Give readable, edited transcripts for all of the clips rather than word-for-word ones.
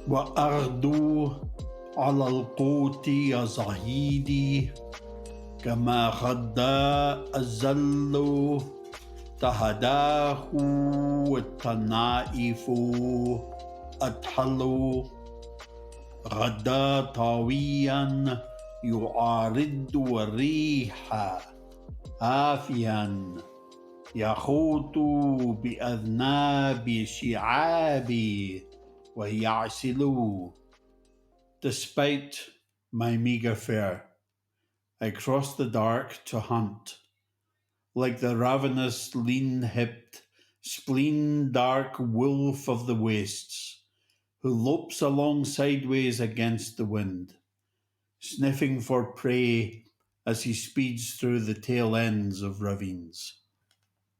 وأغدو على القوت يا صهيدي كما غدا الزل تهداه والتنائف أتحل غدا طاويا يعارض الريح عافيا يخوض بأذناب شعابي ويعسل. Despite my meager fare, I cross the dark to hunt, like the ravenous, lean-hipped, spleen-dark wolf of the wastes, who lopes along sideways against the wind, sniffing for prey as he speeds through the tail ends of ravines.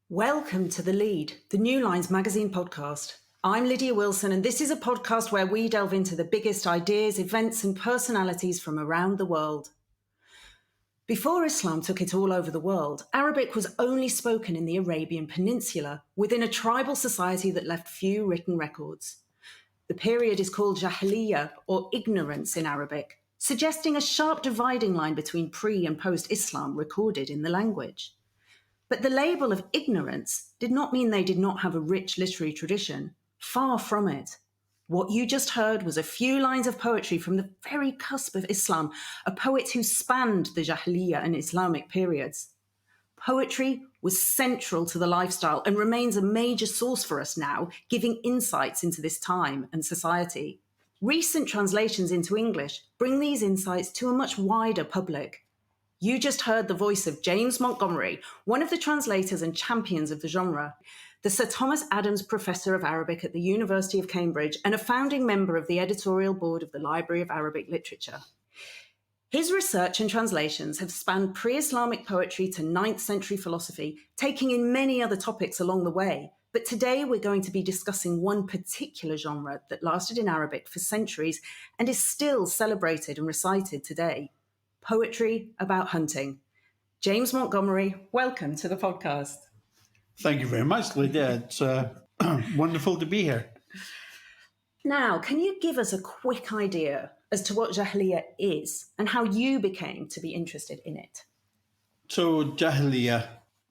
Welcome to The Lead, the New Lines magazine podcast. I'm Lydia Wilson, and this is a podcast where we delve into the biggest ideas, events, and personalities from around the world. Before Islam took it all over the world, Arabic was only spoken in the Arabian Peninsula, within a tribal society that left few written records. The period is called Jahiliyyah, or ignorance in Arabic, suggesting a sharp dividing line between pre- and post-Islam recorded in the language. But the label of ignorance did not mean they did not have a rich literary tradition. Far from it. What you just heard was a few lines of poetry from the very cusp of Islam, a poet who spanned the Jahiliyyah and Islamic periods. Poetry was central to the lifestyle and remains a major source for us now, giving insights into this time and society. Recent translations into English bring these insights to a much wider public. You just heard the voice of James Montgomery, one of the translators and champions of the genre, the Sir Thomas Adams Professor of Arabic at the University of Cambridge and a founding member of the editorial board of the Library of Arabic Literature. His research and translations have spanned pre-Islamic poetry to 9th century philosophy, taking in many other topics along the way. But today we're going to be discussing one particular genre that lasted in Arabic for centuries and is still celebrated and recited today. Poetry about hunting. James Montgomery, welcome to the podcast. Thank you very much, Lydia. It's wonderful to be here. Now, can you give us a quick idea as to what Jahiliyyah is and how you became to be interested in it? So Jahiliyyah,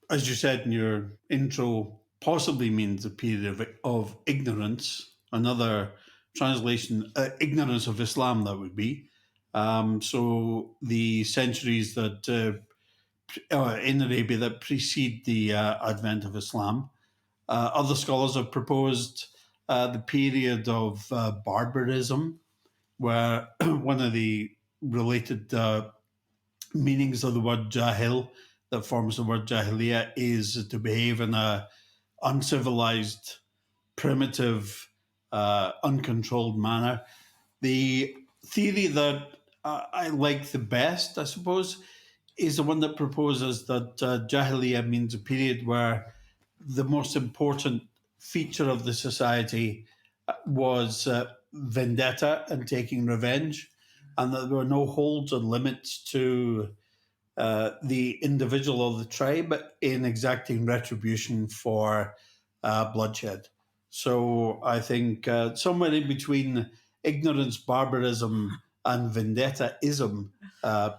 as you said in your intro, possibly means a period of ignorance. Another translation, ignorance of Islam, that would be. So the centuries that in Arabia that precede the advent of Islam. Other scholars have proposed the period of barbarism, where one of the related meanings of the word jahil that forms the word jahiliyyah is to behave in a uncivilized, primitive, uncontrolled manner. The theory that I like the best, I suppose, is the one that proposes that Jahiliyyah means a period where the most important feature of the society was vendetta and taking revenge, and that there were no holds and limits to the individual or the tribe in exacting retribution for bloodshed. So I think somewhere in between ignorance, barbarism, and vendetta-ism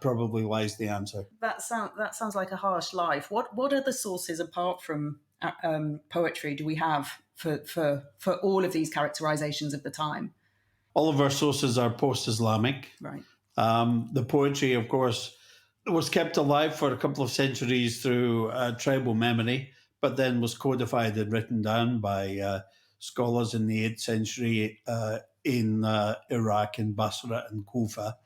probably lies the answer. That sounds like a harsh life. What other sources apart from poetry do we have for all of these characterizations of the time? All of our sources are post-Islamic. Right. The poetry, of course, was kept alive for a couple of centuries through tribal memory, but then was codified and written down by scholars in the 8th century in Iraq, in Basra and Kufa.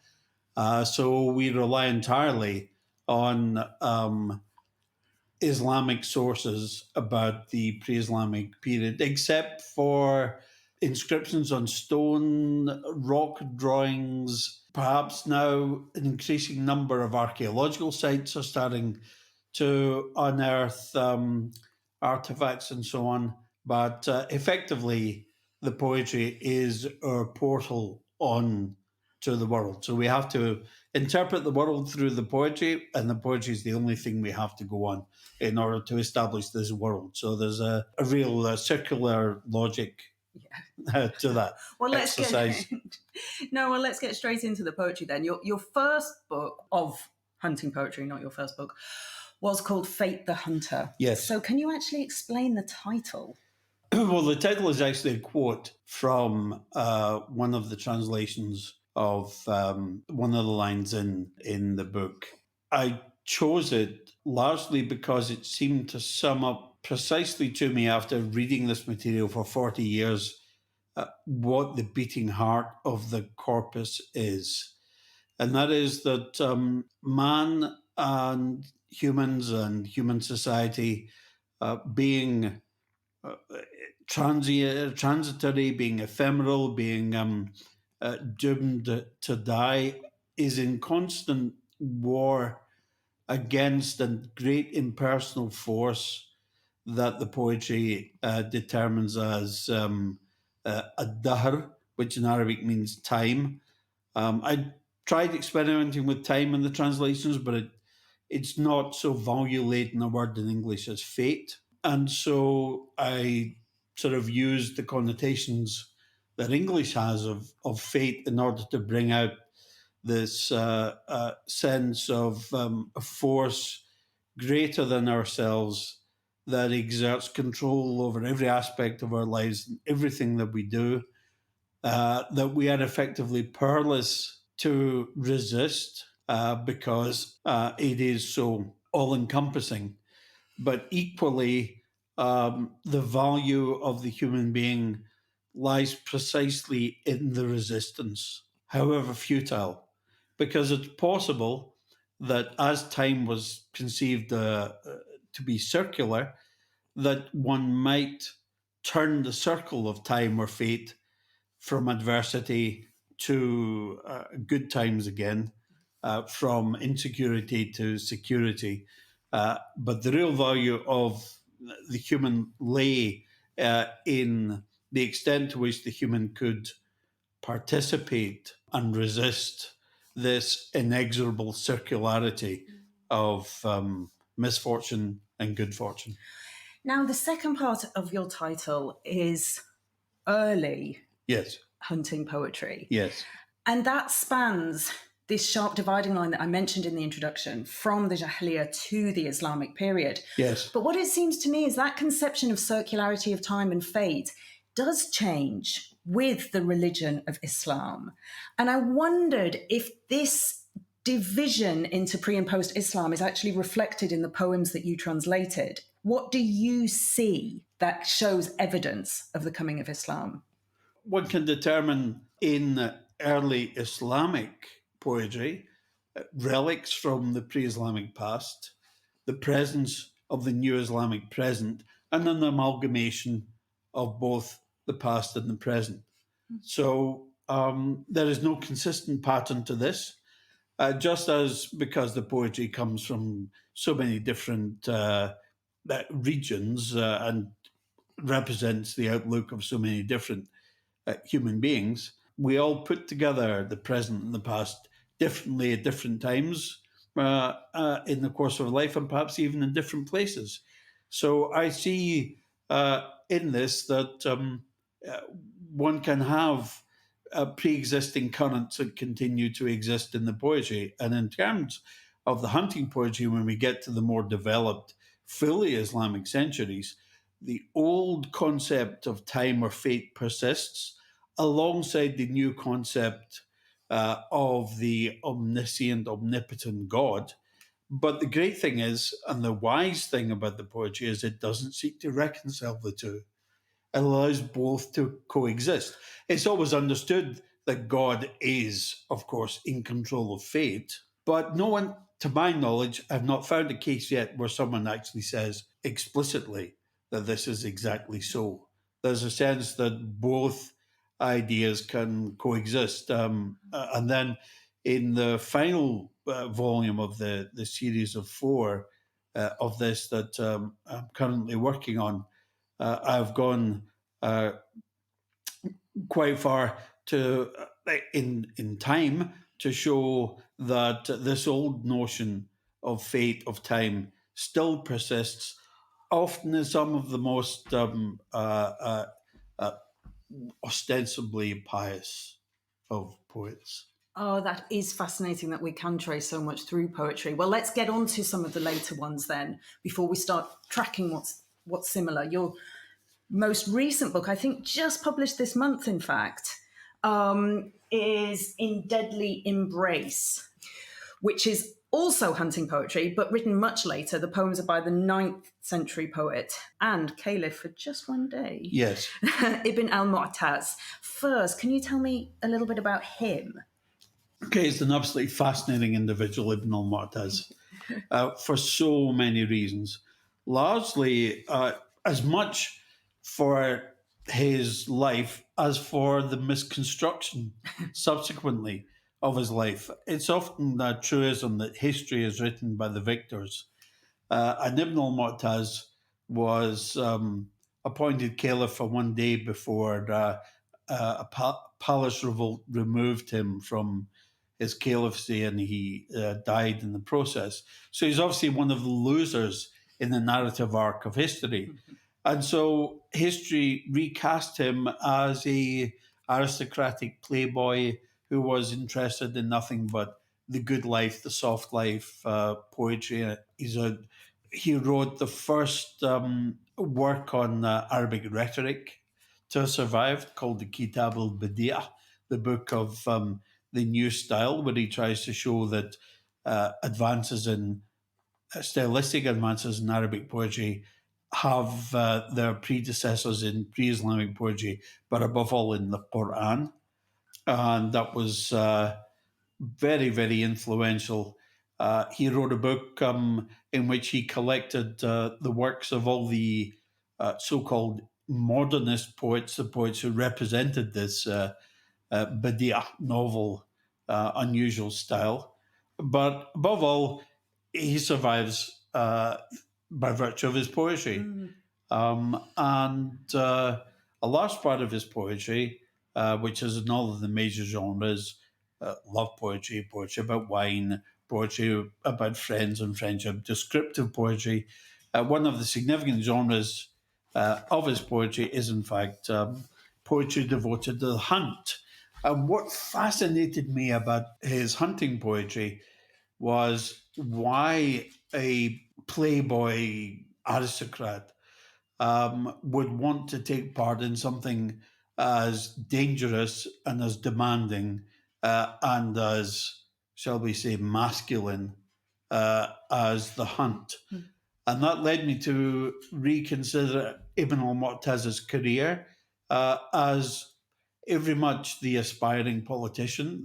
So we rely entirely on Islamic sources about the pre-Islamic period, except for inscriptions on stone, rock drawings. Perhaps now an increasing number of archaeological sites are starting to unearth artifacts and so on. But effectively, the poetry is our portal on to the world. So we have to interpret the world through the poetry, and the poetry is the only thing we have to go on in order to establish this world. So there's a real circular logic to that Well, exercise. let's get straight into the poetry then. Your first book of hunting poetry, not your first book, was called Fate the Hunter. Yes. So can you actually explain the title? Well, the title is actually a quote from one of the translations of one of the lines in the book. I chose it largely because it seemed to sum up precisely to me, after reading this material for 40 years, what the beating heart of the corpus is. And that is that man and humans and human society being transitory, being ephemeral, being doomed to die, is in constant war against a great impersonal force that the poetry determines as a dahr, which in Arabic means time. I tried experimenting with time in the translations, but it's not so value laden a word in English as fate. And so I sort of used the connotations that English has of fate in order to bring out this sense of a force greater than ourselves that exerts control over every aspect of our lives and everything that we do, that we are effectively powerless to resist because it is so all encompassing. But equally, the value of the human being lies precisely in the resistance, however futile, because it's possible that as time was conceived to be circular, that one might turn the circle of time or fate from adversity to good times again, from insecurity to security. But the real value of the human lay in the extent to which the human could participate and resist this inexorable circularity of misfortune and good fortune. Now, the second part of your title is early Yes. hunting poetry. Yes. And that spans this sharp dividing line that I mentioned in the introduction, from the Jahiliyyah to the Islamic period. Yes. But what it seems to me is that conception of circularity of time and fate does change with the religion of Islam. And I wondered if this division into pre and post Islam is actually reflected in the poems that you translated. What do you see that shows evidence of the coming of Islam? One can determine in early Islamic poetry relics from the pre Islamic past, the presence of the new Islamic present, and an amalgamation of both the past and the present. So there is no consistent pattern to this. Just as because the poetry comes from so many different regions and represents the outlook of so many different human beings, we all put together the present and the past differently at different times in the course of our life, and perhaps even in different places. So I see in this that one can have pre-existing currents that continue to exist in the poetry. And in terms of the hunting poetry, when we get to the more developed, fully Islamic centuries, the old concept of time or fate persists alongside the new concept of the omniscient, omnipotent God. But the great thing is, and the wise thing about the poetry, is it doesn't seek to reconcile the two. It allows both to coexist. It's always understood that God is, of course, in control of fate, but no one, to my knowledge, I've not found a case yet where someone actually says explicitly that this is exactly so. There's a sense that both ideas can coexist. And then in the final volume of the series of four of this that I'm currently working on, I've gone quite far to in time to show that this old notion of fate, of time, still persists, often in some of the most ostensibly pious of poets. Oh, that is fascinating that we can trace so much through poetry. Well, let's get on to some of the later ones then, before we start tracking what's similar. Your most recent book, I think just published this month, in fact, is In Deadly Embrace, which is also hunting poetry, but written much later. The poems are by the 9th century poet and caliph for just one day, Yes. Ibn al-Mu'taz. First, can you tell me a little bit about him? Okay, he's an absolutely fascinating individual, Ibn al-Mu'taz, for so many reasons. Largely, as much for his life as for the misconstruction subsequently of his life. It's often a truism that history is written by the victors. And Ibn al-Mu'taz was appointed caliph for one day before palace revolt removed him from his caliphacy, and he died in the process. So he's obviously one of the losers in the narrative arc of history. And so history recast him as a aristocratic playboy who was interested in nothing but the good life, the soft life, poetry. He wrote the first work on Arabic rhetoric to have survived, called the Kitab al-Badi'ah, the book of the new style, where he tries to show that stylistic advances in Arabic poetry have their predecessors in pre-Islamic poetry, but above all in the Quran. And that was very, very influential. He wrote a book in which he collected the works of all the so-called modernist poets, the poets who represented this Badi'ah, novel, unusual style. But above all, he survives by virtue of his poetry. And a large part of his poetry, which is in all of the major genres, love poetry, poetry about wine, poetry about friends and friendship, descriptive poetry. One of the significant genres of his poetry is, in fact, poetry devoted to the hunt. And what fascinated me about his hunting poetry was why a playboy aristocrat would want to take part in something as dangerous and as demanding and as, shall we say, masculine as the hunt. And that led me to reconsider Ibn al-Mu'taz's career as very much the aspiring politician.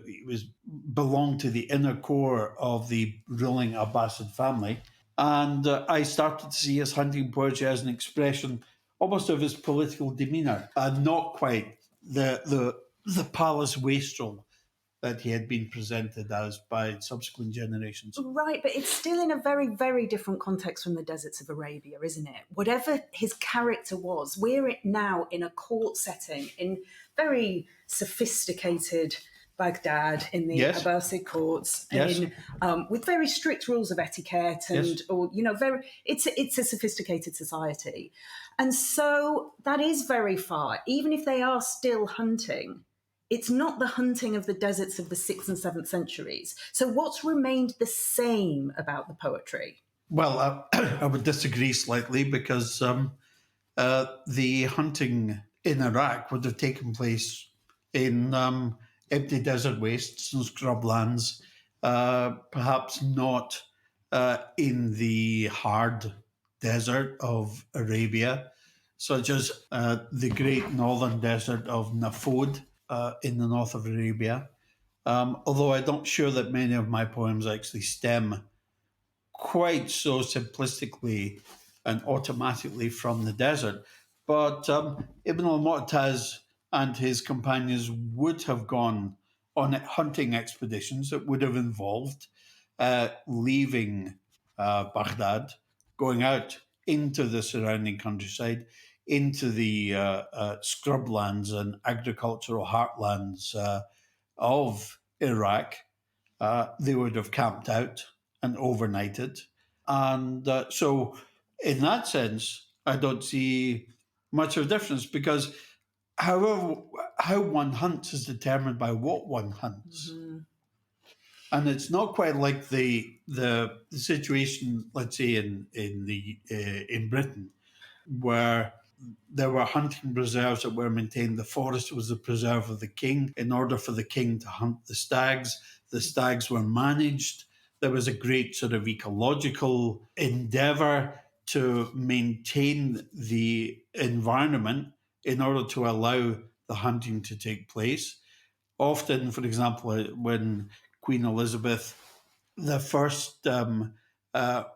He belonged to the inner core of the ruling Abbasid family. And I started to see his hunting poetry as an expression almost of his political demeanour, and not quite the palace wastrel that he had been presented as by subsequent generations. Right, but it's still in a very, very different context from the deserts of Arabia, isn't it? Whatever his character was, we're now in a court setting in very sophisticated Baghdad, in the Yes. Abbasid courts, Yes. with very strict rules of etiquette, and Yes. or it's a sophisticated society, and so that is very far. Even if they are still hunting, it's not the hunting of the deserts of the 6th and 7th centuries. So what's remained the same about the poetry? Well, I would disagree slightly because the hunting in Iraq would have taken place in empty desert wastes and scrublands, perhaps not in the hard desert of Arabia, such as the great northern desert of Nafod in the north of Arabia. Although I'm not sure that many of my poems actually stem quite so simplistically and automatically from the desert. But Ibn al-Mu'taz and his companions would have gone on hunting expeditions that would have involved leaving Baghdad, going out into the surrounding countryside, into the scrublands and agricultural heartlands of Iraq. They would have camped out and overnighted. And so, in that sense, I don't see much of a difference because However, how one hunts is determined by what one hunts. Mm-hmm. And it's not quite like the situation, let's say in Britain, where there were hunting reserves that were maintained. The forest was the preserve of the king. In order for the king to hunt the stags were managed. There was a great sort of ecological endeavour to maintain the environment in order to allow the hunting to take place. Often, for example, when Queen Elizabeth the first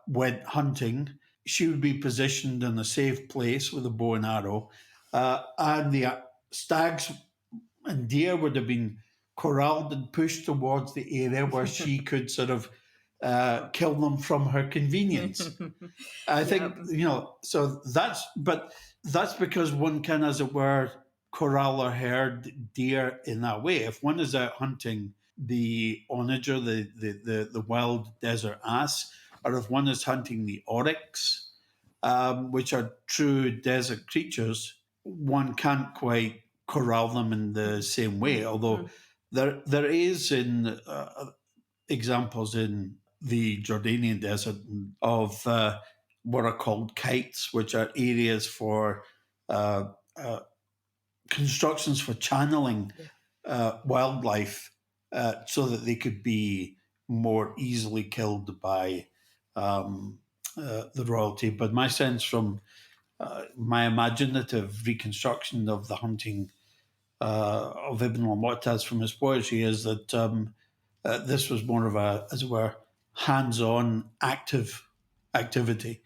went hunting, she would be positioned in a safe place with a bow and arrow, and the stags and deer would have been corralled and pushed towards the area where she could sort of kill them from her convenience. I think so that's because one can, as it were, corral or herd deer in that way. If one is out hunting the onager, the wild desert ass, or if one is hunting the oryx, which are true desert creatures, one can't quite corral them in the same way. Although there is in examples in the Jordanian desert of what are called kites, which are areas for uh, uh, constructions for channeling wildlife so that they could be more easily killed by the royalty. But my sense from my imaginative reconstruction of the hunting of Ibn al-Mu'taz from his poetry is that this was more of a, as it were, hands-on active activity,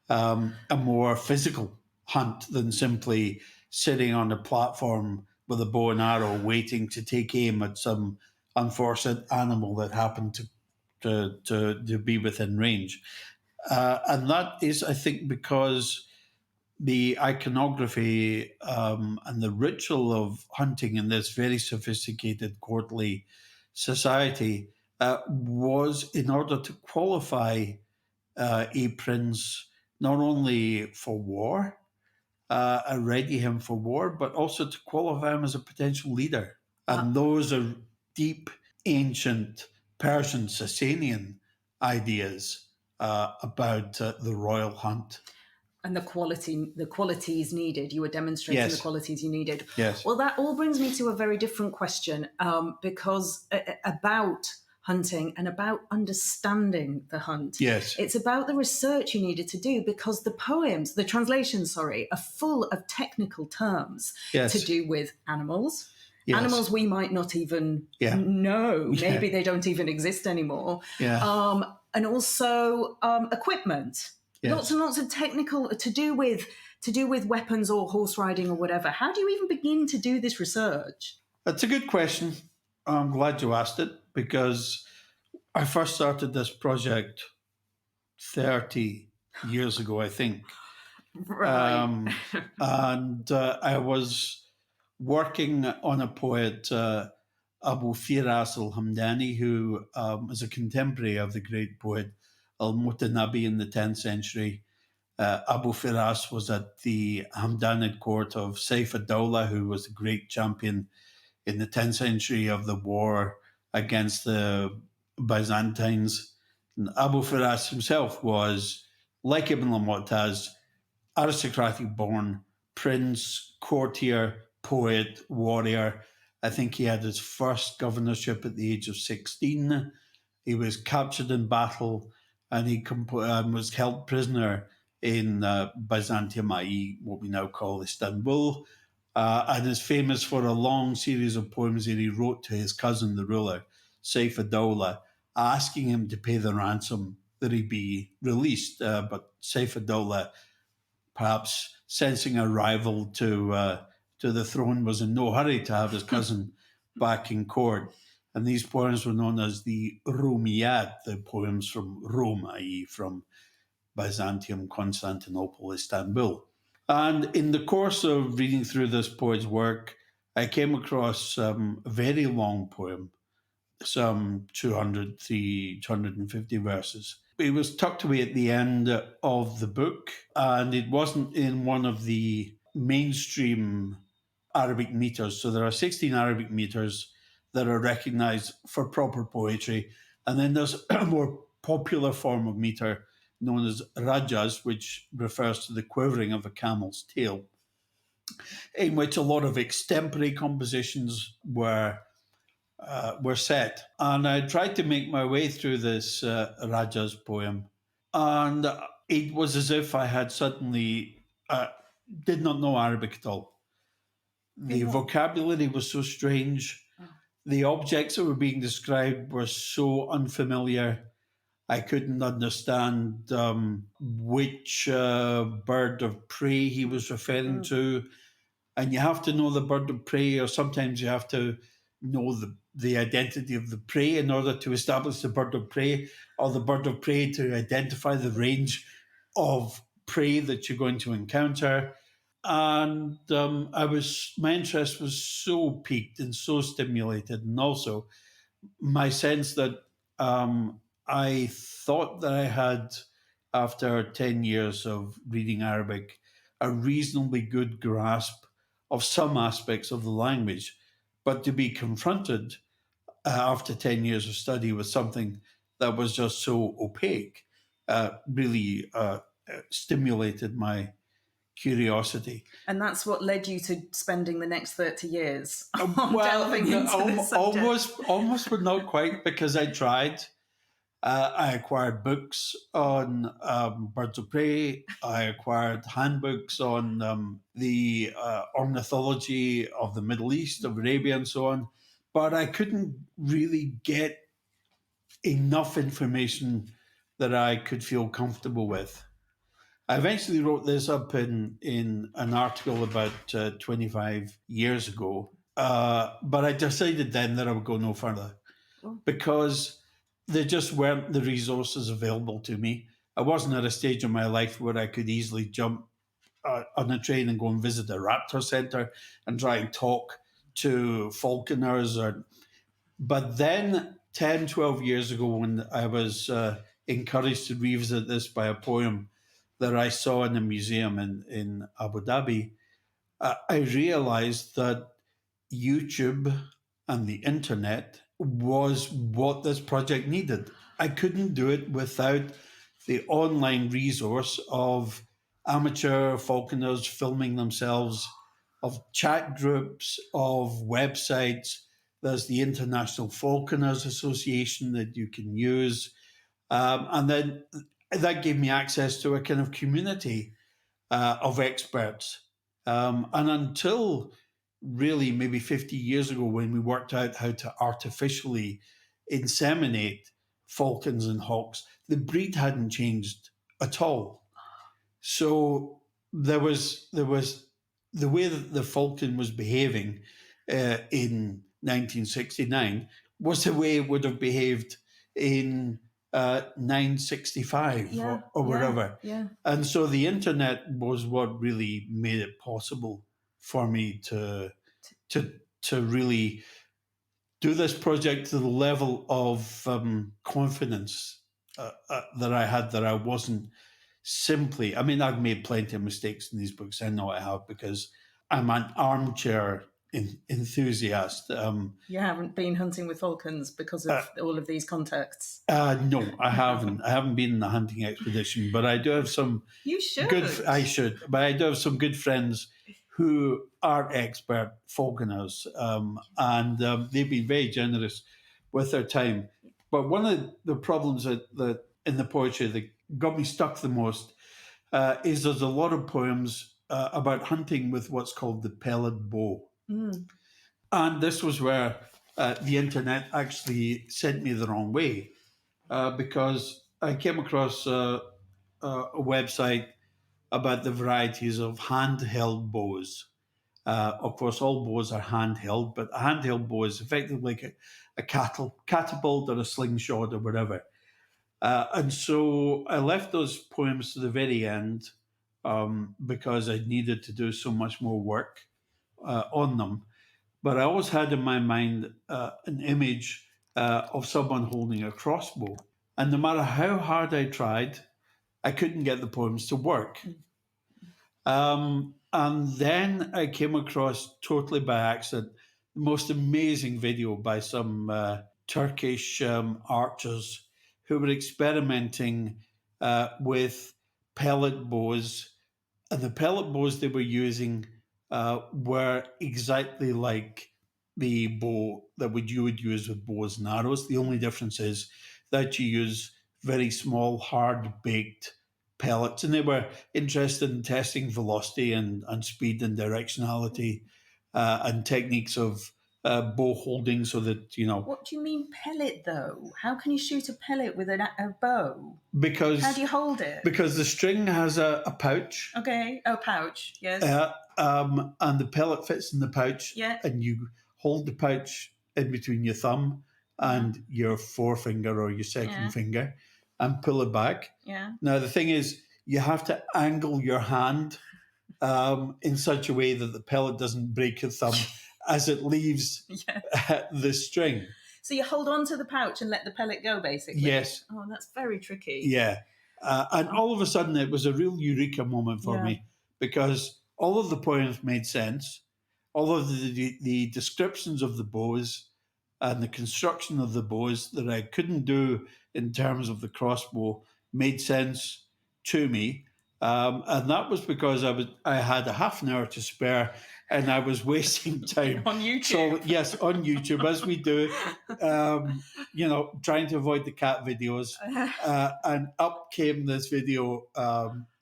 a more physical hunt than simply sitting on a platform with a bow and arrow waiting to take aim at some unfortunate animal that happened to be within range. And that is, I think, because the iconography and the ritual of hunting in this very sophisticated courtly society was in order to qualify a prince not only for war and ready him for war, but also to qualify him as a potential leader. And those are deep, ancient Persian, Sasanian ideas about the royal hunt. And the qualities needed. You were demonstrating Yes. the qualities you needed. Yes. Well, that all brings me to a very different question because about hunting and about understanding the hunt. Yes. It's about the research you needed to do because the poems, the translations, are full of technical terms Yes. to do with animals. Yes. Animals we might not even know. Maybe they don't even exist anymore. Yeah. And also equipment. Yes. Lots and lots of technical to do with weapons or horse riding or whatever. How do you even begin to do this research? That's a good question. I'm glad you asked it because I first started this project 30 years ago, I think. Right. And I was working on a poet, Abu Firas al-Hamdani, who is a contemporary of the great poet al-Mutanabi in the 10th century. Abu Firas was at the Hamdanid court of Saif ad-Dawla, who was a great champion in the 10th century of the war against the Byzantines. And Abu Firas himself was, like Ibn al-Mu'taz, aristocratic born, prince, courtier, poet, warrior. I think he had his first governorship at the age of 16. He was captured in battle and he was held prisoner in Byzantium, i.e., what we now call Istanbul, and is famous for a long series of poems that he wrote to his cousin, the ruler, Saif ad-Dawla, asking him to pay the ransom that he be released. But Saif ad-Dawla, perhaps sensing a rival to the throne, was in no hurry to have his cousin back in court. And these poems were known as the Rumiyat, the poems from Rome, i.e., from Byzantium, Constantinople, Istanbul. And in the course of reading through this poet's work, I came across a very long poem, some 250 verses. It was tucked away at the end of the book, and it wasn't in one of the mainstream Arabic meters. So there are 16 Arabic meters that are recognized for proper poetry. And then there's a more popular form of meter known as rajas, which refers to the quivering of a camel's tail, in which a lot of extempore compositions were set. And I tried to make my way through this Raja's poem. And it was as if I had suddenly did not know Arabic at all. The vocabulary was so strange. The objects that were being described were so unfamiliar. I couldn't understand which bird of prey he was referring to. And you have to know the bird of prey, or sometimes you have to know the identity of the prey in order to establish the bird of prey, or the bird of prey to identify the range of prey that you're going to encounter. And my interest was so piqued and so stimulated, and also my sense that I thought that I had, after 10 years of reading Arabic, a reasonably good grasp of some aspects of the language. But to be confronted after 10 years of study with something that was just so opaque really stimulated my curiosity. And that's what led you to spending the next 30 years Well, delving into this subject. almost, but not quite, because I tried. I acquired books on birds of prey. I acquired handbooks on the ornithology of the Middle East, of Arabia, and so on. But I couldn't really get enough information that I could feel comfortable with. I eventually wrote this up in an article about 25 years ago, but I decided then that I would go no further because there just weren't the resources available to me. I wasn't at a stage in my life where I could easily jump on a train and go and visit a raptor center and try and talk to falconers. But then 10, 12 years ago, when I was encouraged to revisit this by a poem that I saw in a museum in Abu Dhabi, I realized that YouTube and the internet was what this project needed. I couldn't do it without the online resource of amateur falconers filming themselves, of chat groups, of websites. There's the International Falconers Association that you can use. And then that gave me access to a kind of community of experts. And until really maybe 50 years ago, when we worked out how to artificially inseminate falcons and hawks, the breed hadn't changed at all. So there was the way that the falcon was behaving in 1969 was the way it would have behaved in 965 or whatever. Yeah. And so the internet was what really made it possible for me to really do this project to the level of confidence that I had, that I wasn't simply, I mean, I've made plenty of mistakes in these books. I know I have, because I'm an armchair enthusiast. You haven't been hunting with falcons because of all of these contexts? No, I haven't. I haven't been in a hunting expedition, but I do have some. You should. I should, but I do have some good friends who are expert falconers, and they've been very generous with their time. But one of the problems that in the poetry that got me stuck the most is there's a lot of poems about hunting with what's called the pellet bow. And this was where the internet actually sent me the wrong way, because I came across a website about the varieties of handheld bows. Of course, all bows are handheld, but a handheld bow is effectively like a catapult or a slingshot or whatever. And so I left those poems to the very end because I needed to do so much more work on them. But I always had in my mind an image of someone holding a crossbow. And no matter how hard I tried, I couldn't get the poems to work. And then I came across, totally by accident, the most amazing video by some Turkish archers who were experimenting with pellet bows, and the pellet bows they were using were exactly like the bow that you would use with bows and arrows. The only difference is that you use very small, hard baked pellets, and they were interested in testing velocity and speed and directionality and techniques of bow holding, so that What do you mean pellet, though? How can you shoot a pellet with a bow? because How do you hold it? because the string has a pouch. Okay. Oh, pouch. Yes. And the pellet fits in the pouch, Yeah. and you hold the pouch in between your thumb and your forefinger or your second finger and pull it back. Yeah. Now, the thing is, you have to angle your hand in such a way that the pellet doesn't break your thumb as it leaves the string. So you hold on to the pouch and let the pellet go, basically? Yes. Oh, that's very tricky. Yeah. And all of a sudden, it was a real eureka moment for me, because all of the poems made sense. All of the descriptions of the bows and the construction of the bows that I couldn't do in terms of the crossbow made sense to me. And that was because I had a half an hour to spare, and I was wasting time on YouTube. So yes, on YouTube, as we do, trying to avoid the cat videos. And up came this video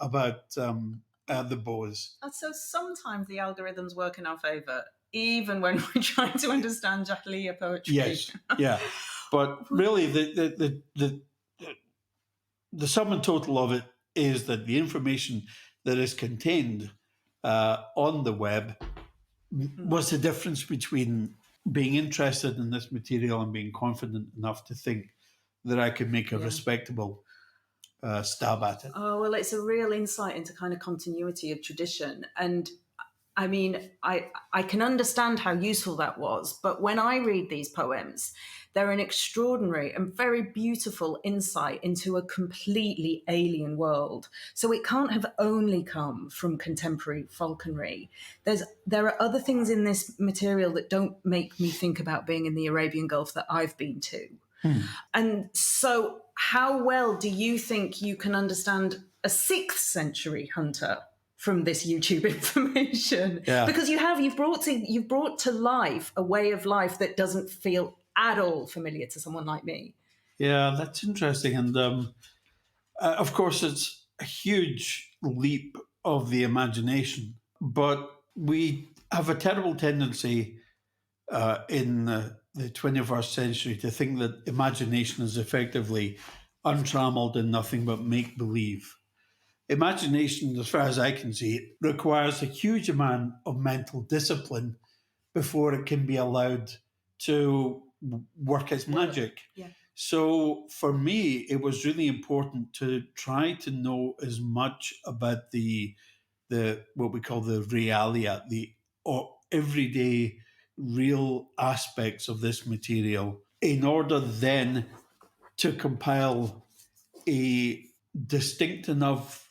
about the bows. So sometimes the algorithms work in our favour, even when we're trying to understand Jahiliya poetry. Yes, yeah, but really, the sum and total of it is that the information that is contained on the web was the difference between being interested in this material and being confident enough to think that I could make a respectable stab at it. Oh, well, it's a real insight into kind of continuity of tradition. And I mean, I can understand how useful that was, but when I read these poems, they're an extraordinary and very beautiful insight into a completely alien world. So it can't have only come from contemporary falconry. There are other things in this material that don't make me think about being in the Arabian Gulf that I've been to. And so how well do you think you can understand a 6th century hunter from this YouTube information? Yeah. Because you've brought to life a way of life that doesn't feel at all familiar to someone like me. Yeah, that's interesting. And of course, it's a huge leap of the imagination, but we have a terrible tendency in the 21st century to think that imagination is effectively untrammeled and nothing but make-believe. Imagination, as far as I can see, requires a huge amount of mental discipline before it can be allowed to work its magic. Yeah. So for me, it was really important to try to know as much about the what we call the realia, the everyday real aspects of this material, in order then to compile a distinct enough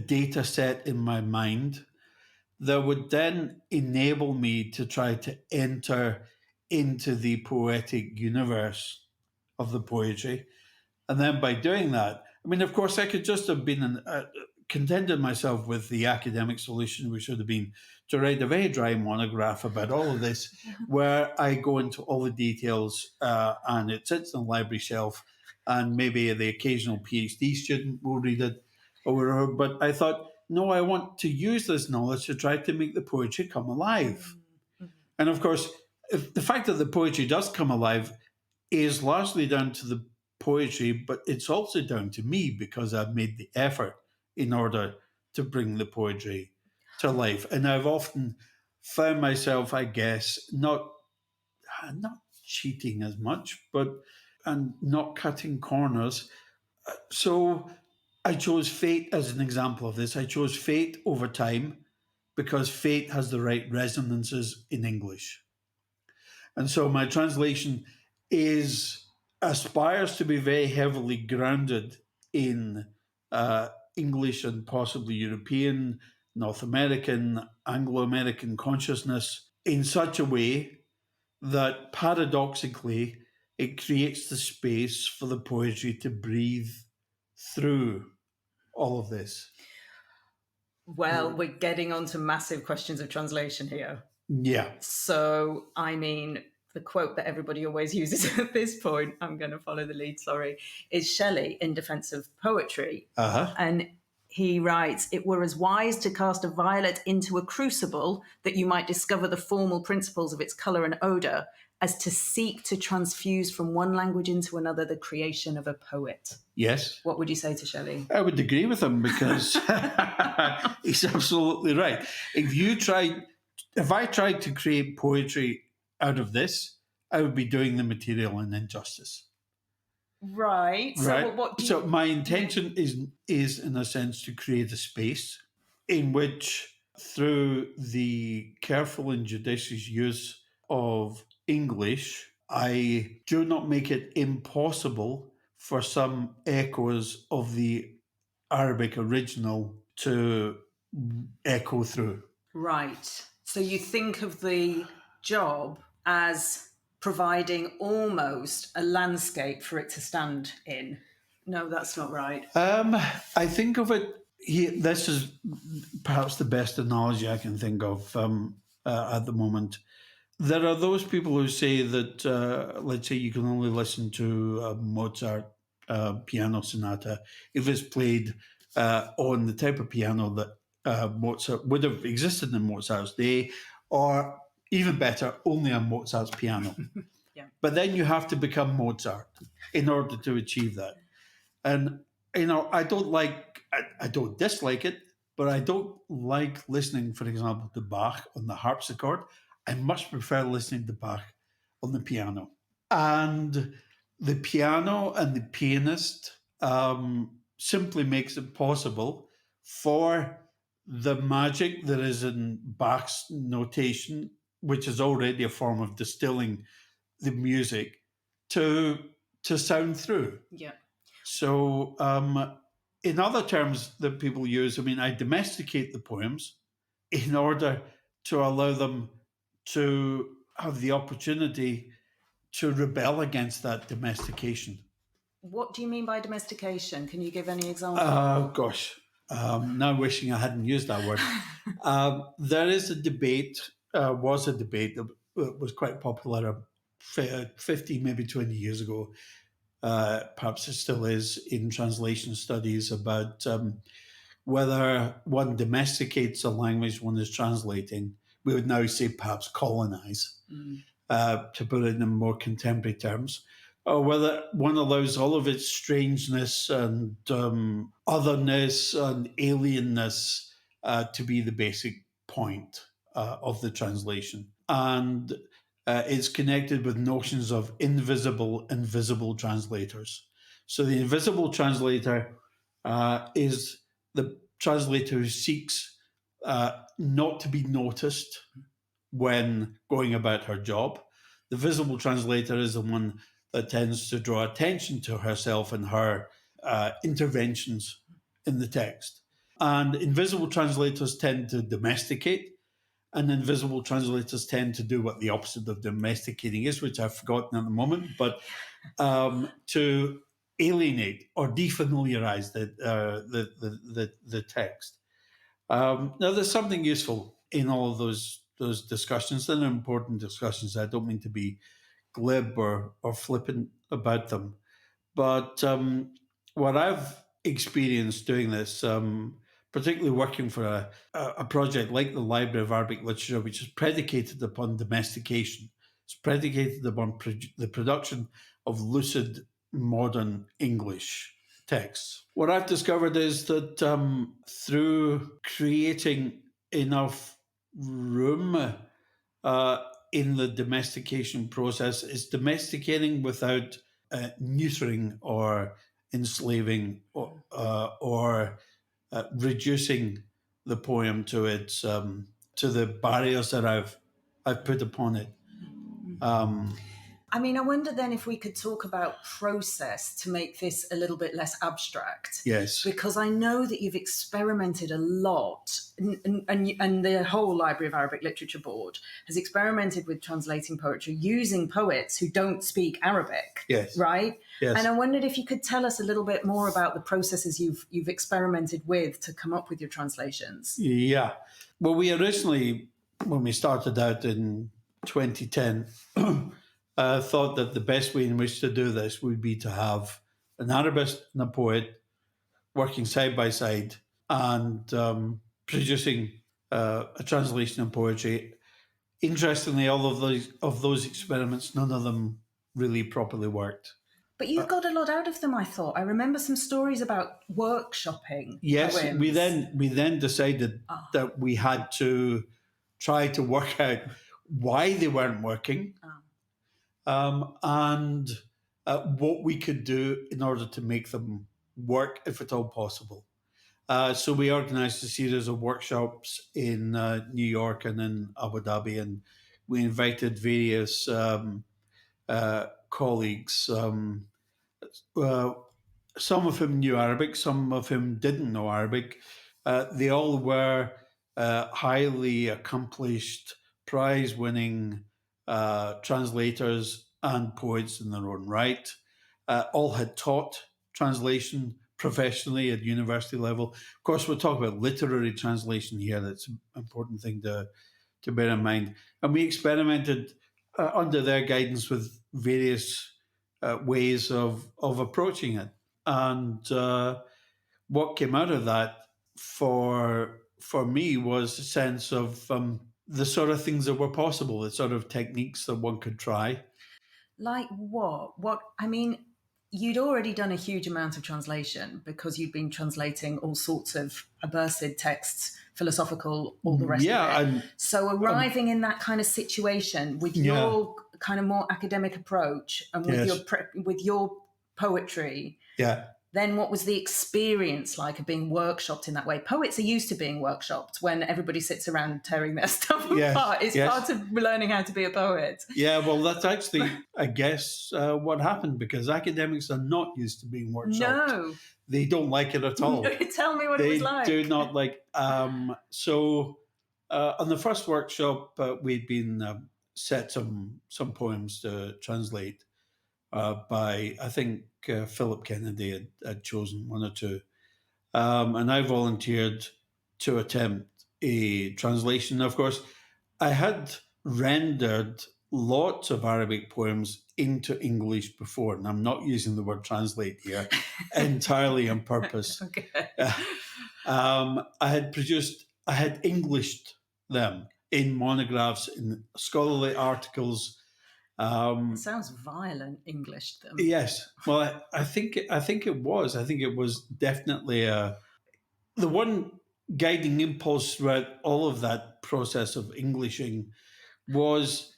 data set in my mind that would then enable me to try to enter into the poetic universe of the poetry. And then by doing that, I mean, of course, I could just have been contented myself with the academic solution, which would have been to write a very dry monograph about all of this, where I go into all the details and it sits on the library shelf, and maybe the occasional PhD student will read it or whatever. But I thought, no, I want to use this knowledge to try to make the poetry come alive. And of course, if the fact that the poetry does come alive is largely down to the poetry, but it's also down to me, because I've made the effort in order to bring the poetry to life. And I've often found myself, I guess, not cheating as much, and not cutting corners. So I chose fate as an example of this. I chose fate over time because fate has the right resonances in English. And so my translation aspires to be very heavily grounded in English and possibly European North American, Anglo-American consciousness in such a way that paradoxically it creates the space for the poetry to breathe through all of this. Well, we're getting on to massive questions of translation here. Yeah. So, I mean, the quote that everybody always uses at this point, I'm going to follow the lead, sorry, is Shelley in defense of poetry. And he writes, "It were as wise to cast a violet into a crucible that you might discover the formal principles of its colour and odour, as to seek to transfuse from one language into another the creation of a poet." Yes. What would you say to Shelley? I would agree with him because he's absolutely right. If I tried to create poetry out of this, I would be doing the material an injustice. Right. So my intention is in a sense to create a space in which, through the careful and judicious use of English, I do not make it impossible for some echoes of the Arabic original to echo through. Right. So you think of the job as providing almost a landscape for it to stand in. No, that's not right. I think of it here. This is perhaps the best analogy I can think of at the moment. There are those people who say that, let's say, you can only listen to a Mozart piano sonata if it's played on the type of piano that Mozart would have existed in Mozart's day, or even better, only on Mozart's piano. Yeah. But then you have to become Mozart in order to achieve that. And, I don't dislike it, but I don't like listening, for example, to Bach on the harpsichord. I much prefer listening to Bach on the piano. And the piano and the pianist simply makes it possible for the magic that is in Bach's notation, which is already a form of distilling the music, to sound through. Yeah. So, in other terms that people use, I domesticate the poems in order to allow them to have the opportunity to rebel against that domestication. What do you mean by domestication? Can you give any examples? Now wishing I hadn't used that word. There is a debate, was a debate that was quite popular 15, maybe 20 years ago. Perhaps it still is in translation studies about whether one domesticates a language one is translating. We would now say perhaps colonize, to put it in more contemporary terms, or whether one allows all of its strangeness and otherness and alienness to be the basic point of the translation. And it's connected with notions of invisible and visible translators. So the invisible translator is the translator who seeks not to be noticed when going about her job. The visible translator is the one that tends to draw attention to herself and her interventions in the text. And invisible translators tend to domesticate, and invisible translators tend to do what the opposite of domesticating is, which I've forgotten at the moment, but to alienate or defamiliarize the text. Now, there's something useful in all of those discussions. They're important discussions. I don't mean to be glib or flippant about them, but what I've experienced doing this, particularly working for a project like the Library of Arabic Literature, which is predicated upon domestication. It's predicated upon the production of lucid modern English texts. What I've discovered is that through creating enough room in the domestication process, is domesticating without neutering or enslaving or reducing the poem to its to the barriers that I've put upon it. I mean, I wonder then if we could talk about process to make this a little bit less abstract. Yes. Because I know that you've experimented a lot, and the whole Library of Arabic Literature Board has experimented with translating poetry using poets who don't speak Arabic. Yes. Right? Yes. And I wondered if you could tell us a little bit more about the processes you've experimented with to come up with your translations. Yeah. Well, we originally, when we started out in 2010, thought that the best way in which to do this would be to have an Arabist and a poet working side by side and producing a translation of poetry. Interestingly, all of those experiments, none of them really properly worked. But you got a lot out of them, I thought. I remember some stories about workshopping. Yes, poems. we then decided that we had to try to work out why they weren't working, and what we could do in order to make them work, if at all possible. So we organised a series of workshops in New York and in Abu Dhabi, and we invited various colleagues. Some of whom knew Arabic, some of whom didn't know Arabic. They all were highly accomplished, prize-winning translators and poets in their own right. All had taught translation professionally at university level. Of course, we're talking about literary translation here. That's an important thing to bear in mind. And we experimented under their guidance with various ways of approaching it. And what came out of that for me was a sense of the sort of things that were possible, the sort of techniques that one could try. Like what? I mean, you'd already done a huge amount of translation because you'd been translating all sorts of abursid texts, philosophical, all the rest of it. So arriving in that kind of situation with your kind of more academic approach and with your poetry, then what was the experience like of being workshopped in that way? Poets are used to being workshopped when everybody sits around tearing their stuff apart. It's part of learning how to be a poet. Yeah, well, that's actually, I guess, what happened, because academics are not used to being workshopped. No. They don't like it at all. Tell me what it was like. They do not like. So on the first workshop, we'd been set some poems to translate by, I think, Philip Kennedy had chosen one or two. And I volunteered to attempt a translation. Of course, I had rendered lots of Arabic poems into English before, and I'm not using the word translate here entirely on purpose. Okay. I had Englished them in monographs, in scholarly articles. It sounds violent, English them. Yes. Well, I think it was. I think it was definitely the one guiding impulse throughout all of that process of Englishing was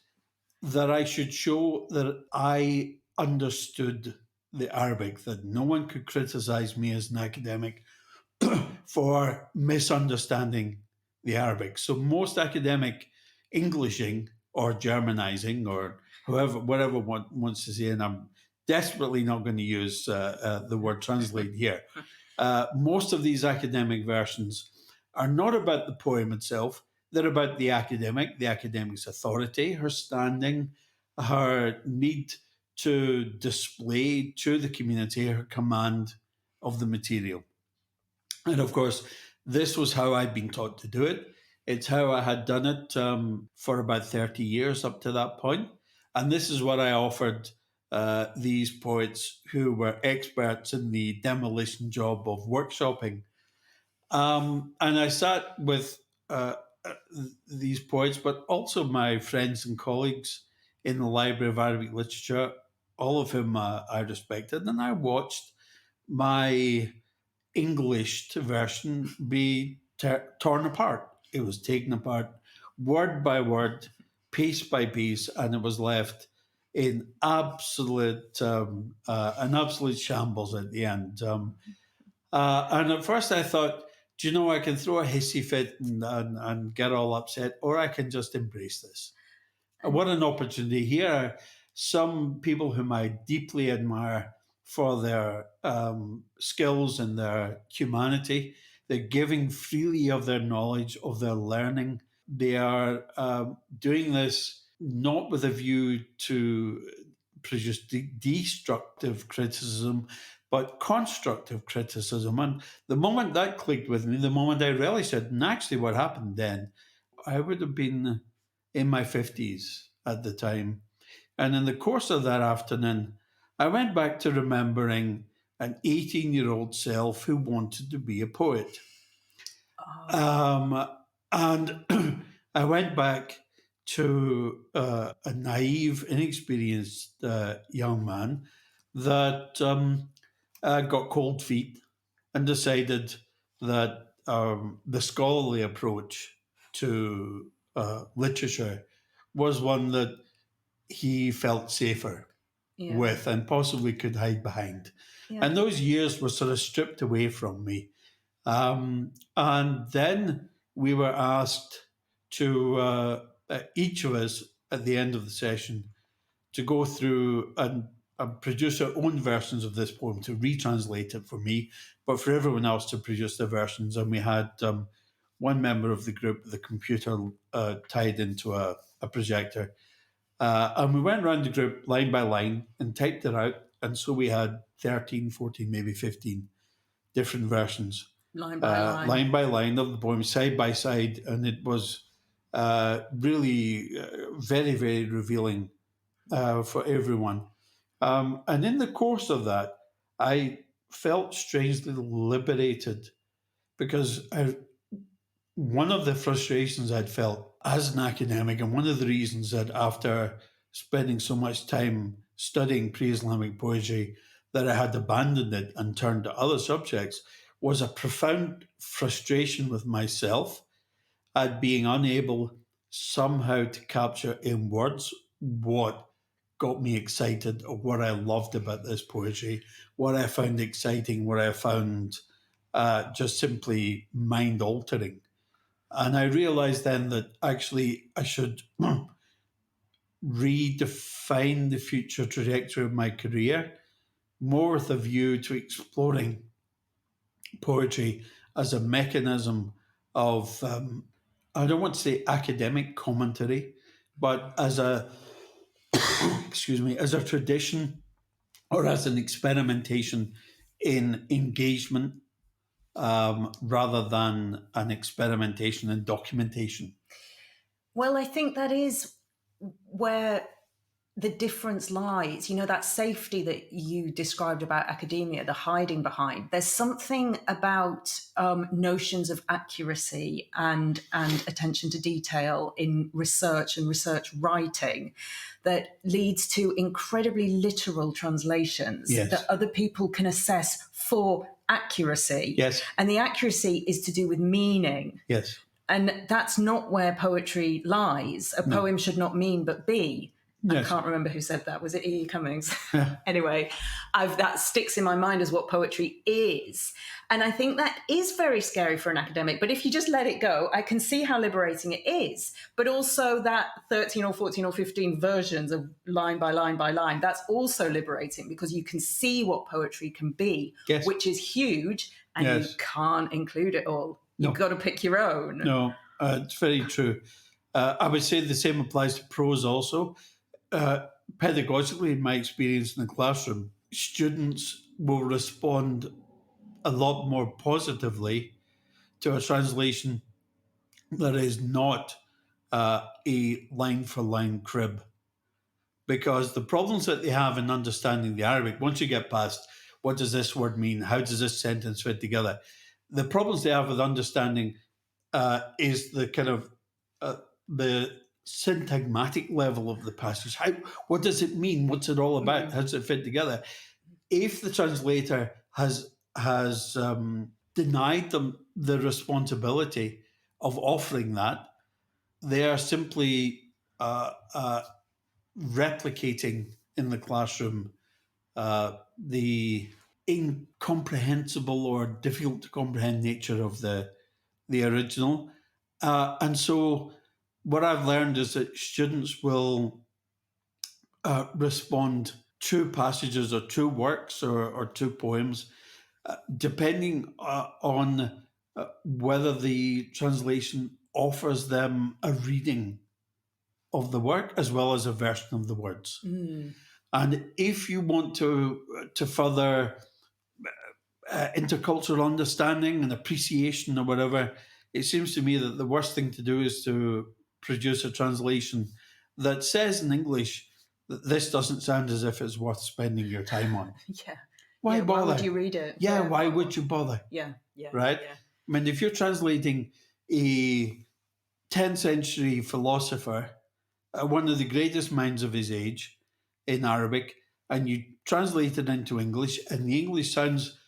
that I should show that I understood the Arabic, that no one could criticize me as an academic for misunderstanding the Arabic. So most academic Englishing or Germanizing or whatever one wants to say, and I'm desperately not going to use the word translate here. Most of these academic versions are not about the poem itself. They're about the academic's authority, her standing, her need to display to the community her command of the material. And of course, this was how I'd been taught to do it. It's how I had done it for about 30 years up to that point. And this is what I offered these poets who were experts in the demolition job of workshopping. And I sat with these poets, but also my friends and colleagues in the Library of Arabic Literature, all of whom I respected. And I watched my Englished version be torn apart. It was taken apart word by word, piece by piece, and it was left in an absolute shambles at the end. And at first I thought, do you know, I can throw a hissy fit and get all upset, or I can just embrace this. What an opportunity here. some people whom I deeply admire for their skills and their humanity. They're giving freely of their knowledge, of their learning. They are doing this not with a view to produce destructive criticism, but constructive criticism. And the moment that clicked with me, the moment I realized it, and actually what happened then, I would have been in my 50s at the time. And in the course of that afternoon, I went back to remembering an 18-year-old self who wanted to be a poet. And I went back to a naive, inexperienced young man that got cold feet and decided that the scholarly approach to literature was one that he felt safer with and possibly could hide behind. Yeah. And those years were sort of stripped away from me. And then we were asked to, each of us at the end of the session, to go through and produce our own versions of this poem, to retranslate it for me, but for everyone else to produce their versions. And we had one member of the group, the computer tied into a projector. And we went around the group line by line and typed it out. And so we had 13, 14, maybe 15 different versions. Line by line of the poem, side by side. And it was really very, very revealing for everyone. And in the course of that, I felt strangely liberated because one of the frustrations I'd felt as an academic, and one of the reasons that after spending so much time studying pre-Islamic poetry that I had abandoned it and turned to other subjects, was a profound frustration with myself at being unable somehow to capture in words what got me excited, or what I loved about this poetry, what I found exciting, what I found just simply mind-altering. And I realized then that actually I should redefine the future trajectory of my career more with a view to exploring poetry as a mechanism of, I don't want to say academic commentary, but as a, excuse me, as a tradition or as an experimentation in engagement rather than an experimentation in documentation. Well, I think that is where the difference lies. You know, that safety that you described about academia, the hiding behind. There's something about notions of accuracy and attention to detail in research and research writing that leads to incredibly literal translations that other people can assess for accuracy. Yes. And the accuracy is to do with meaning. Yes. And that's not where poetry lies. A poem should not mean but be. Yes. I can't remember who said that. Was it E. Cummings? Yeah. Anyway, that sticks in my mind as what poetry is. And I think that is very scary for an academic. But if you just let it go, I can see how liberating it is. But also that 13 or 14 or 15 versions of line by line by line, that's also liberating because you can see what poetry can be, which is huge. And you can't include it all. You've got to pick your own. No, it's very true. I would say the same applies to prose also. Pedagogically, in my experience in the classroom, students will respond a lot more positively to a translation that is not a line-for-line crib. Because the problems that they have in understanding the Arabic, once you get past what does this word mean, how does this sentence fit together, the problems they have with understanding is the kind of the syntagmatic level of the passage. What does it mean? What's it all about? How does it fit together? If the translator has denied them the responsibility of offering that, they are simply replicating in the classroom the incomprehensible or difficult to comprehend nature of the original. And so what I've learned is that students will respond to passages or to works or to poems, depending on whether the translation offers them a reading of the work as well as a version of the words. And if you want to further intercultural understanding and appreciation or whatever, it seems to me that the worst thing to do is to produce a translation that says in English that this doesn't sound as if it's worth spending your time on. Yeah. Why bother? Why would you read it? Yeah, why would you bother? Yeah. Right? Yeah. I mean, if you're translating a 10th century philosopher, one of the greatest minds of his age in Arabic, and you translate it into English, and the English sounds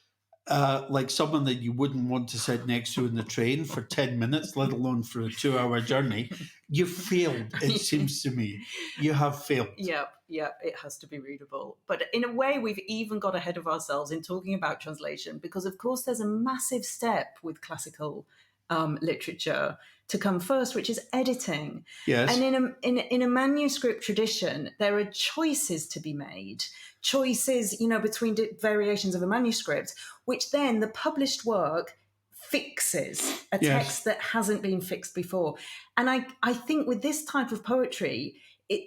like someone that you wouldn't want to sit next to in the train for 10 minutes, let alone for a 2-hour journey, you've failed, it seems to me. You have failed. Yeah, it has to be readable. But in a way, we've even got ahead of ourselves in talking about translation, because, of course, there's a massive step with classical literature to come first, which is editing. Yes. And in a manuscript tradition, there are choices to be made, choices, between variations of a manuscript, which then the published work fixes a text that hasn't been fixed before. And I think with this type of poetry,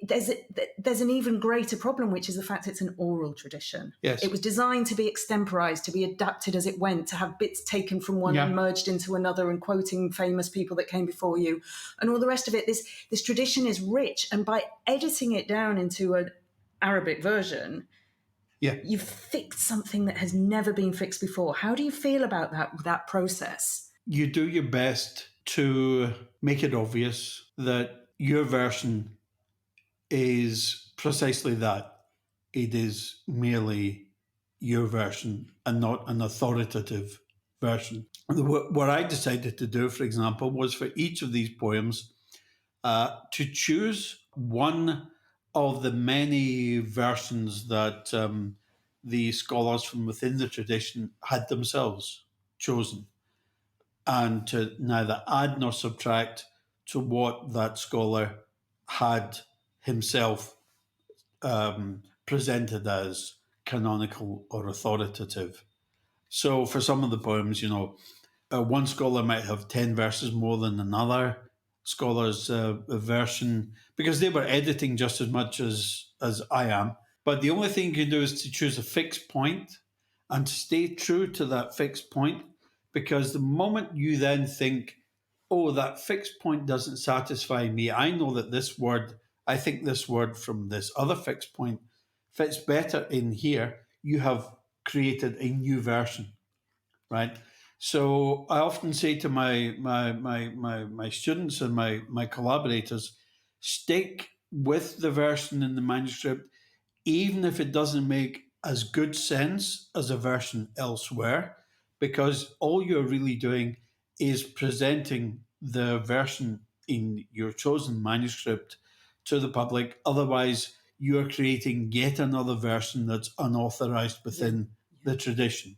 there's an even greater problem, which is the fact it's an oral tradition. Yes. It was designed to be extemporized, to be adapted as it went, to have bits taken from one and merged into another and quoting famous people that came before you and all the rest of it. This tradition is rich. And by editing it down into an Arabic version, you've fixed something that has never been fixed before. How do you feel about that process? You do your best to make it obvious that your version is precisely that. It is merely your version and not an authoritative version. What I decided to do, for example, was for each of these poems to choose one of the many versions that the scholars from within the tradition had themselves chosen, and to neither add nor subtract to what that scholar had himself presented as canonical or authoritative. So for some of the poems, one scholar might have 10 verses more than another scholar's version, because they were editing just as much as I am. But the only thing you can do is to choose a fixed point and to stay true to that fixed point, because the moment you then think, oh, that fixed point doesn't satisfy me, I know that I think this word from this other fixed point fits better in here, you have created a new version, right? So I often say to my students and my collaborators, stick with the version in the manuscript, even if it doesn't make as good sense as a version elsewhere, because all you're really doing is presenting the version in your chosen manuscript to the public. Otherwise, you're creating yet another version that's unauthorized within the tradition.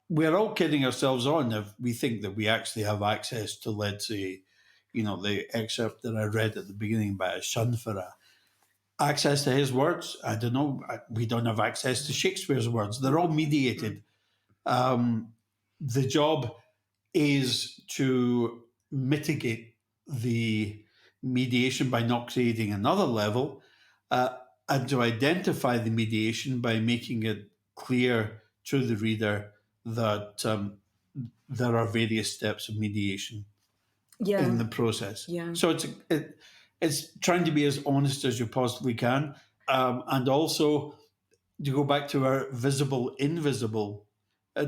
We're all kidding ourselves on if we think that we actually have access to, let's say, the excerpt that I read at the beginning by Shunfara. Access to his words, I don't know. We don't have access to Shakespeare's words. They're all mediated. The job is to mitigate the mediation by not creating another level, and to identify the mediation by making it clear to the reader that there are various steps of mediation in the process. Yeah. So it's trying to be as honest as you possibly can, and also to go back to our visible-invisible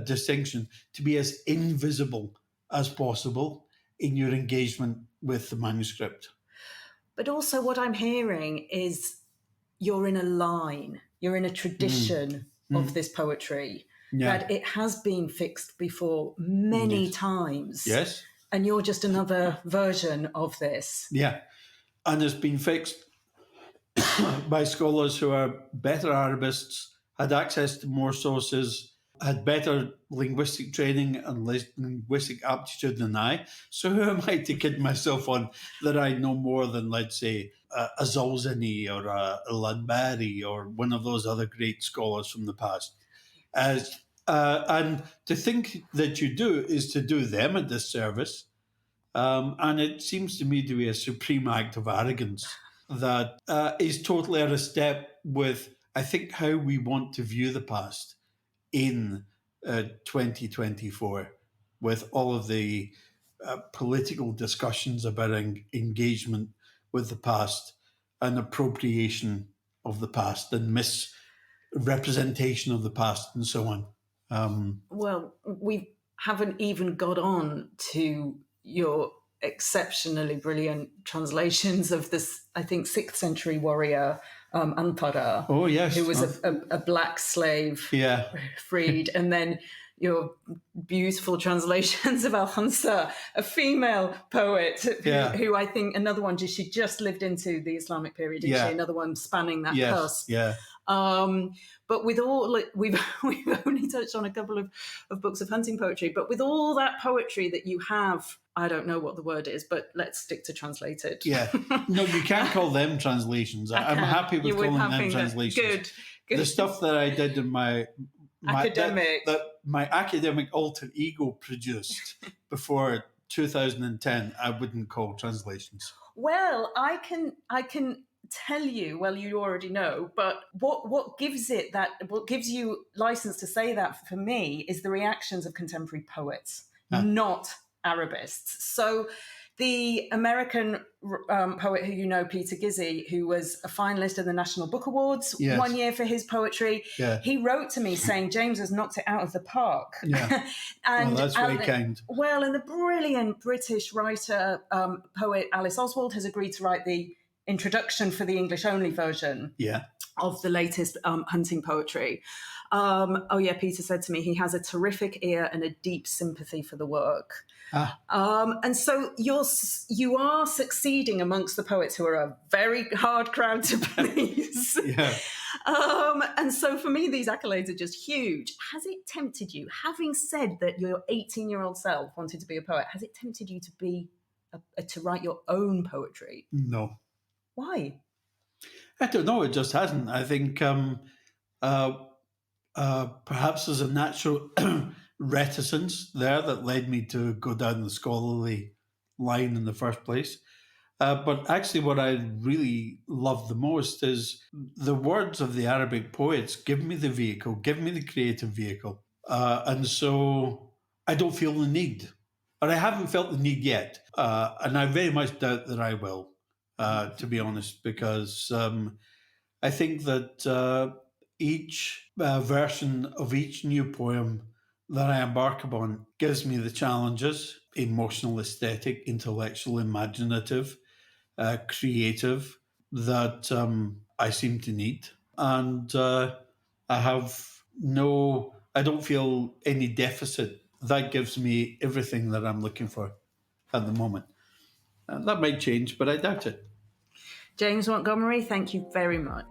distinction, to be as invisible as possible in your engagement with the manuscript. But also what I'm hearing is you're in a line, you're in a tradition of this poetry, that it has been fixed before many times. Yes. And you're just another version of this. Yeah. And it's been fixed by scholars who are better Arabists, had access to more sources, had better linguistic training and linguistic aptitude than I. So who am I to kid myself on that I know more than, let's say, a Zolzany or a Ladbari or one of those other great scholars from the past? And to think that you do is to do them a disservice. And it seems to me to be a supreme act of arrogance that is totally out of step with, I think, how we want to view the past in 2024, with all of the political discussions about engagement with the past and appropriation of the past and misrepresentation of the past and so on. Well, we haven't even got on to your exceptionally brilliant translations of this, I think, 6th century warrior, Antara. Oh, yes. Who was a black slave freed. And then your beautiful translations of Al-Khamsa, a female poet who I think, another one, she just lived into the Islamic period, didn't she? Another one spanning that cusp. Yeah. But with all, we've only touched on a couple of books of hunting poetry, but with all that poetry that you have, I don't know what the word is, but let's stick to translated. Yeah. No, you can't call them translations. I'm happy with calling them translations. Good. The stuff that I did in my academic alter ego produced before 2010, I wouldn't call translations. Well, I can tell you, well, you already know, but what gives you license to say that for me is the reactions of contemporary poets, not Arabists. So the American poet who you know, Peter Gizzi, who was a finalist in the National Book Awards one year for his poetry, he wrote to me saying James has knocked it out of the park. Yeah. And that's very kind. Well, and the brilliant British writer, poet Alice Oswald has agreed to write the introduction for the English-only version of the latest hunting poetry. Peter said to me he has a terrific ear and a deep sympathy for the work. And so you are succeeding amongst the poets who are a very hard crowd to please. And so for me, these accolades are just huge. Has it tempted you, having said that your 18-year-old self wanted to be a poet, has it tempted you to be to write your own poetry? No. Why? I don't know. It just hasn't. I think perhaps there's a natural reticence there that led me to go down the scholarly line in the first place. But actually what I really love the most is the words of the Arabic poets give me the vehicle, give me the creative vehicle. And so I don't feel the need, or I haven't felt the need yet. And I very much doubt that I will, to be honest, because I think that each version of each new poem that I embark upon gives me the challenges, emotional, aesthetic, intellectual, imaginative, creative, that I seem to need. And I don't feel any deficit. That gives me everything that I'm looking for at the moment. And that might change, but I doubt it. James Montgomery, thank you very much.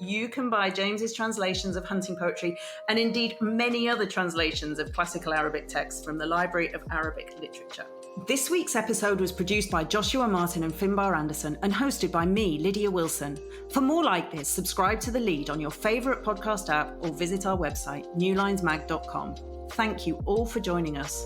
You can buy James's translations of hunting poetry and indeed many other translations of classical Arabic texts from the Library of Arabic Literature. This week's episode was produced by Joshua Martin and Finbar Anderson and hosted by me, Lydia Wilson. For more like this, subscribe to The Lead on your favourite podcast app or visit our website, newlinesmag.com. Thank you all for joining us.